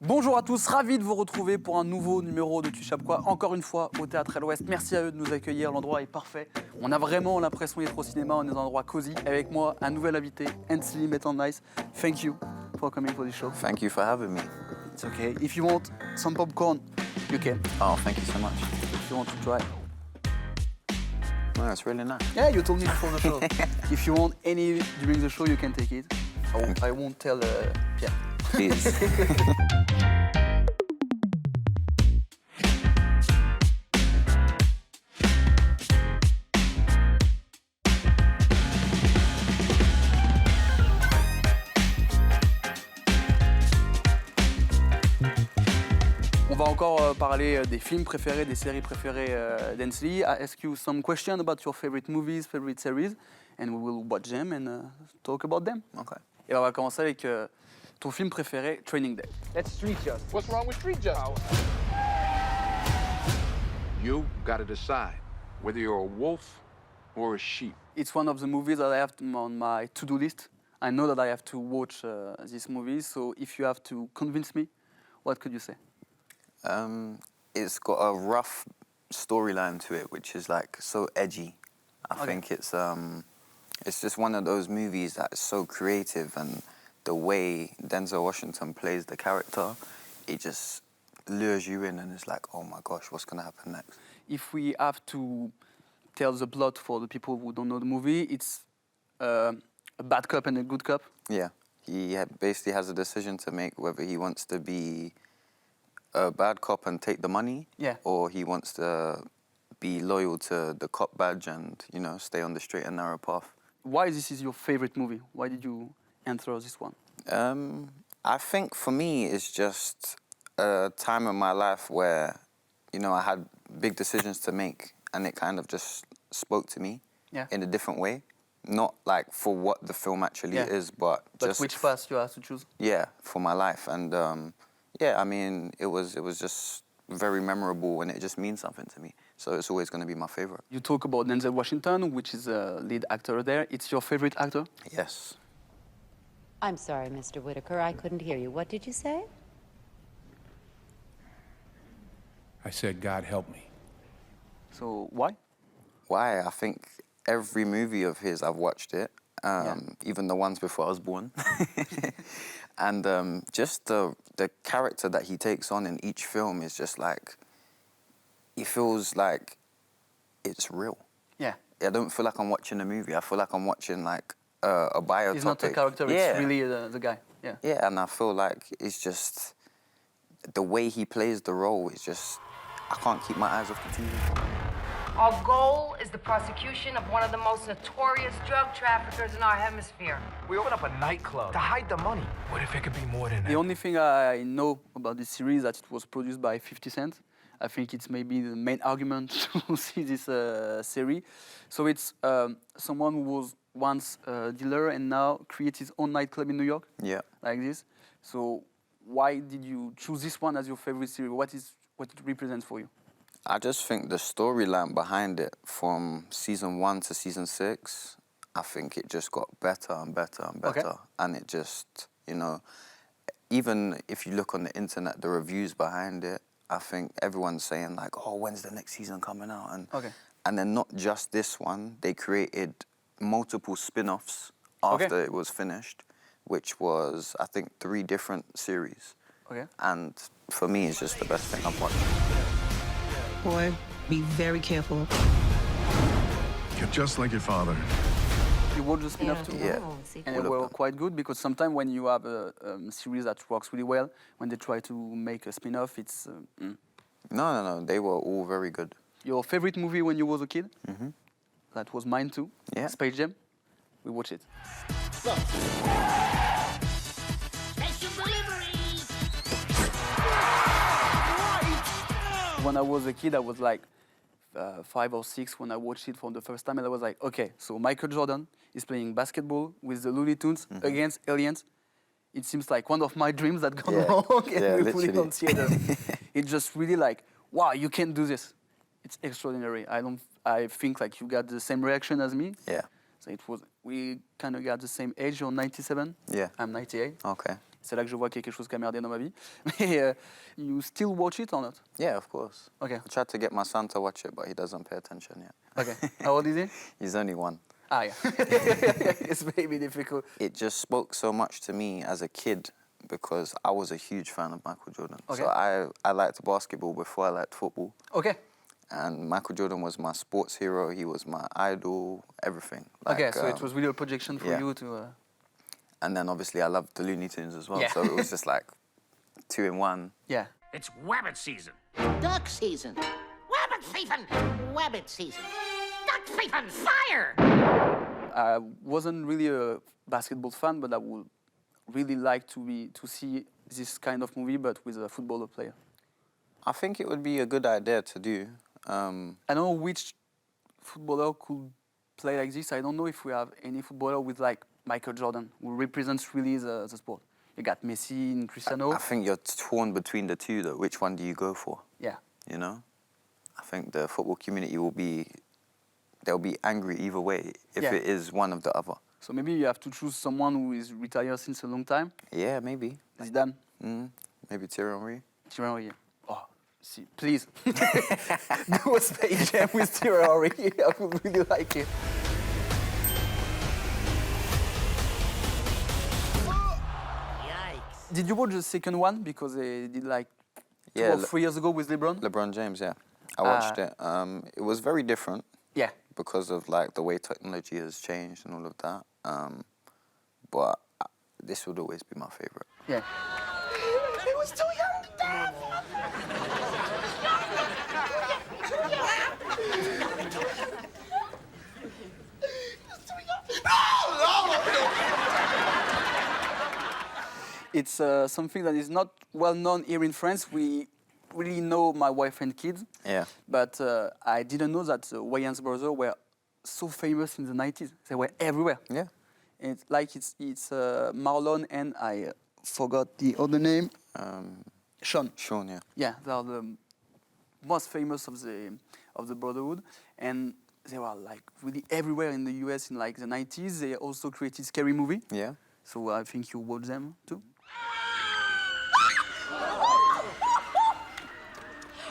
Bonjour à tous, ravi de vous retrouver pour un nouveau numéro de Chab Quoi, encore une fois au Théâtre à l'Ouest. Merci à eux de nous accueillir, l'endroit est parfait. On a vraiment l'impression d'être au cinéma, on est dans un endroit cosy. Avec moi, un nouvel invité, Ainsley Maitland-Niles. Thank you for coming for this show. Thank you for having me. It's okay. If you want some popcorn, you can. Oh, thank you so much. If you want to try. No, it's really nice. Yeah, you told me before the show. If you want any during the show, you can take it. I won't tell Pierre. Please. On va encore parler des films préférés, des séries préférées d'Ainsley. I ask you some questions about your favorite movies, favorite series, and we will watch them and talk about them. Okay. Et on va commencer avec ton film préféré, Training Day. That's street justice. What's wrong with street justice? You got to decide whether you're a wolf or a sheep. It's one of the movies that I have on my to-do list. I know that I have to watch this movie, so if you have to convince me, what could you say? It's got a rough storyline to it, which is like so edgy. I think it's just one of those movies that's so creative, and the way Denzel Washington plays the character, it just lures you in, and it's like, oh my gosh, what's gonna happen next? If we have to tell the plot for the people who don't know the movie, it's a bad cop and a good cop. Yeah, basically has a decision to make whether he wants to be a bad cop and take the money, or he wants to be loyal to the cop badge and, you know, stay on the straight and narrow path. Why this is your favorite movie? Why did you enter this one? I think for me it's just a time in my life where, you know, I had big decisions to make, and it kind of just spoke to me in a different way. Not like for what the film actually is, but just which path you have to choose? Yeah, for my life. And yeah, I mean, it was just very memorable, and it just means something to me. So it's always going to be my favorite. You talk about Denzel Washington, which is a lead actor there. It's your favorite actor? Yes. I'm sorry, Mr. Whitaker, I couldn't hear you. What did you say? I said, God help me. So why? Why? I think every movie of his, I've watched it, even the ones before I was born. And just the character that he takes on in each film is just like, it feels like it's real. Yeah. I don't feel like I'm watching a movie. I feel like I'm watching like a biopic. He's not a character, it's really the guy. Yeah. Yeah, and I feel like it's just, the way he plays the role is just, I can't keep my eyes off the TV. Our goal is the prosecution of one of the most notorious drug traffickers in our hemisphere. We opened up a nightclub to hide the money. What if it could be more than that? The only thing I know about this series is that it was produced by 50 Cent. I think it's maybe the main argument to see this series. So it's someone who was once a dealer and now creates his own nightclub in New York. Yeah. Like this. So why did you choose this one as your favorite series? What it represents for you? I just think the storyline behind it, from season 1 to season 6, I think it just got better and better and better. Okay. And it just, you know, even if you look on the internet, the reviews behind it, I think everyone's saying like, oh, when's the next season coming out? And then not just this one, they created multiple spin-offs after it was finished, which was, I think, 3 different series. Okay. And for me, it's just the best thing I've watched. Boy, be very careful. You're just like your father. You watched the spin-off too? Yeah. And they were quite good, because sometimes when you have a series that works really well, when they try to make a spin-off, it's... No, they were all very good. Your favorite movie when you was a kid? Mm-hmm. That was mine too. Yeah. Space Jam. We watch it. When I was a kid, I was like 5 or 6 when I watched it for the first time, and I was like, okay, so Michael Jordan is playing basketball with the Looney Tunes against aliens. It seems like one of my dreams that gone wrong, and we put it on theater. It's just really like, wow, you can do this. It's extraordinary. I think like you got the same reaction as me. Yeah. So we kind of got the same age. You're 97. Yeah. I'm 98. Okay. C'est là que je vois qu'il y a quelque chose qui a merdé dans ma vie. Mais you still watch it or not? Yeah, of course. Okay. I tried to get my son to watch it, but he doesn't pay attention yet. Okay. How old is he? He's only 1. Ah, yeah. It's maybe difficult. It just spoke so much to me as a kid because I was a huge fan of Michael Jordan. Okay. So I liked basketball before I liked football. Okay. And Michael Jordan was my sports hero. He was my idol, everything. Okay, so it was really a projection for yeah. you to... And then obviously I loved the Looney Tunes as well. Yeah. So it was just like 2 in 1. Yeah. It's wabbit season. Duck season. Wabbit season. Wabbit season. Duck season. Fire! I wasn't really a basketball fan, but I would really like to see this kind of movie, but with a footballer player. I think it would be a good idea to do. I don't know which footballer could play like this. I don't know if we have any footballer with like Michael Jordan, who represents really the sport. You got Messi and Cristiano. I think you're torn between the two, though. Which one do you go for? Yeah. You know? I think the football community they'll be angry either way if Yeah. it is one of the other. So maybe you have to choose someone who is retired since a long time. Yeah, maybe. Zidane. Maybe Thierry Henry. Thierry Henry. Oh, see, please. Do a Space Jam with Thierry Henry. I would really like it. Yikes. Did you watch the second one? Because they did like 2 Yeah, or 3 years ago with LeBron? LeBron James, yeah. I watched it. It was very different Yeah. because of like the way technology has changed and all of that. But this would always be my favorite. Yeah. He was too young to die. It's something that is not well known here in France. We really know my wife and kids. Yeah. But I didn't know that the Wayans brothers were so famous in the 90s. They were everywhere. Yeah. It's like it's Marlon and I forgot the other name. Sean. Sean, yeah. Yeah, they are the most famous of the Brotherhood, and they were like really everywhere in the US in like the 90s. They also created Scary Movie. Yeah. So I think you watch them too.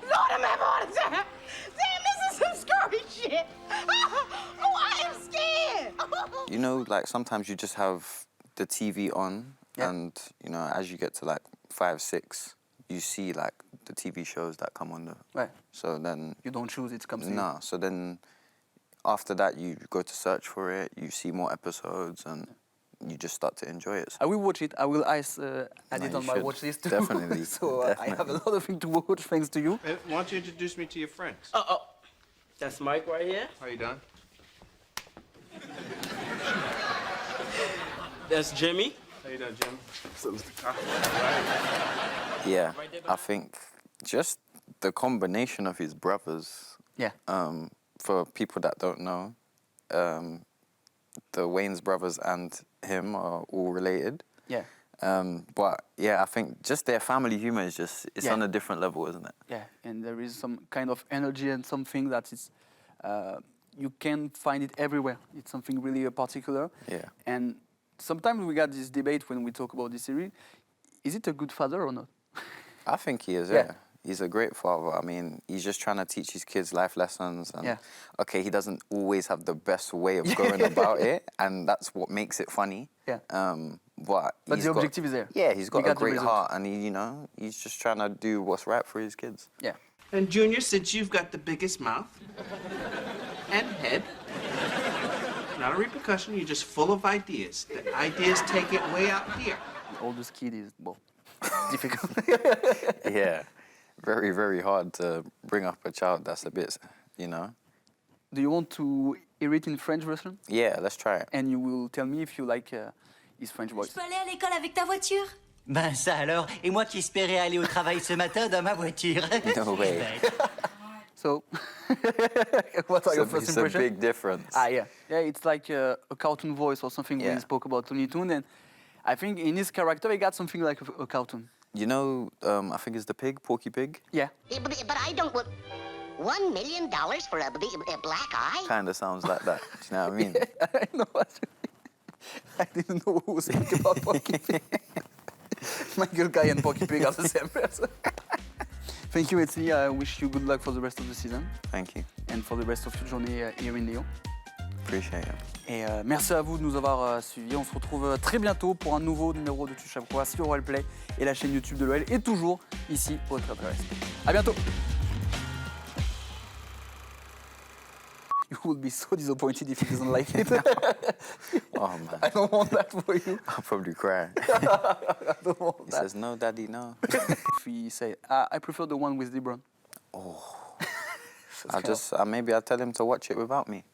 Lord have mercy. Damn, this is some scary shit. Oh, I am scared. You know, like sometimes you just have the TV on, Yeah. and you know, as you get to like 5, 6, you see like the TV shows that come on. Right. So then You don't choose, it comes to you. no. So then after that, you go to search for it. You see more episodes, and you just start to enjoy it. I will watch it. I will add it you on my should. watch list too. Definitely, So I have a lot of things to watch thanks to you. Hey, why don't you introduce me to your friends? Oh, that's Mike right here. How you doing? That's Jimmy. How you doing, Jim? Yeah, I think just the combination of his brothers. Yeah. For people that don't know, the Wayans brothers and him are all related. Yeah. But yeah, I think just their family humor is it's Yeah. on a different level, isn't it? Yeah, and there is some kind of energy and something that is, you can find it everywhere. It's something really particular. Yeah. And sometimes we got this debate when we talk about this series. Is it a good father or not? I think he is, Yeah. yeah. He's a great father. I mean, he's just trying to teach his kids life lessons. And, Yeah. okay, he doesn't always have the best way of going about it, and that's what makes it funny. Yeah. But he's the got- objective is there. Yeah, he's got You a got the great result. heart, and he's just trying to do what's right for his kids. Yeah. And Junior, since you've got the biggest mouth and head, not a repercussion, you're just full of ideas. The ideas take it way out here. The oldest kid is, well, difficult. Yeah, very, very hard to bring up a child that's a bit, you know. Do you want to hear it in French version? Yeah, let's try it. And you will tell me if you like his French voice. Je peux aller à l'école avec ta voiture? Ben ça alors, et moi qui espérais aller au travail ce matin dans ma voiture. No way. So, what are your first It's a impressions? big difference. Yeah. Yeah, it's like a cartoon voice or something when Yeah. he spoke about Looney Tunes. And I think in his character, he got something like a cartoon. You know, I think it's the pig, Porky Pig. Yeah. But I don't want $1 million for a black eye. Kind of sounds like that. Do you know what I mean? I know. I didn't know who was speaking about Porky Pig. Michael Kai and Porky Pig are the same person. Thank you, Ainsley. I wish you good luck for the rest of the season. Thank you. And for the rest of your journey here in Lyon. Appreciate it. Et merci à vous de nous avoir suivis. On se retrouve très bientôt pour un nouveau numéro de Chab Quoi sur Roleplay et la chaîne YouTube de l'OL et toujours ici au Extraterrestre. À bientôt. You will be so disappointed if he doesn't like it. Oh man. I don't want that for you. I'll probably cry. I don't want He that. says, no, daddy, no. If we say, I prefer the one with LeBron. Oh. Maybe I'll tell him to watch it without me.